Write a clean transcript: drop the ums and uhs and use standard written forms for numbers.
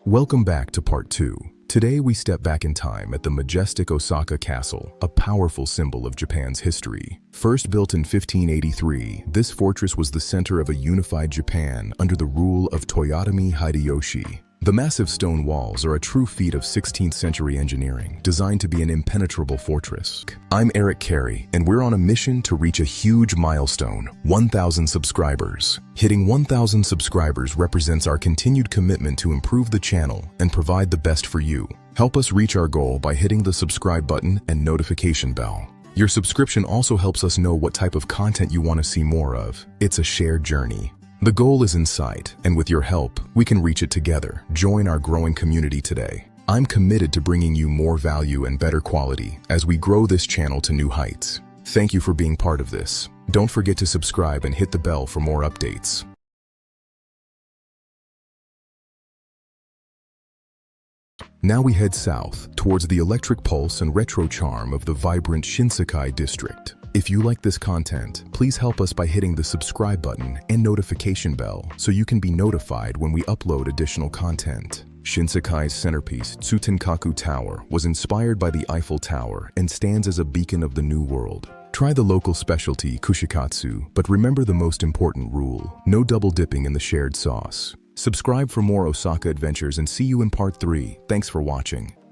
Welcome back to part 2. Today we step back in time at the majestic Osaka Castle, a powerful symbol of Japan's history. First built in 1583, this fortress was the center of a unified Japan under the rule of Toyotomi Hideyoshi. The massive stone walls are a true feat of 16th century engineering, designed to be an impenetrable fortress. I'm Eric Carey, and we're on a mission to reach a huge milestone, 1,000 subscribers. Hitting 1,000 subscribers represents our continued commitment to improve the channel and provide the best for you. Help us reach our goal by hitting the subscribe button and notification bell. Your subscription also helps us know what type of content you want to see more of. It's a shared journey. The goal is in sight, and with your help, we can reach it together. Join our growing community today. I'm committed to bringing you more value and better quality as we grow this channel to new heights. Thank you for being part of this. Don't forget to subscribe and hit the bell for more updates. Now we head south, towards the electric pulse and retro charm of the vibrant Shinsekai district. If you like this content, please help us by hitting the subscribe button and notification bell so you can be notified when we upload additional content. Shinsekai's centerpiece, Tsutenkaku Tower, was inspired by the Eiffel Tower and stands as a beacon of the New World. Try the local specialty, kushikatsu, but remember the most important rule: no double dipping in the shared sauce. Subscribe for more Osaka adventures and see you in part 3. Thanks for watching.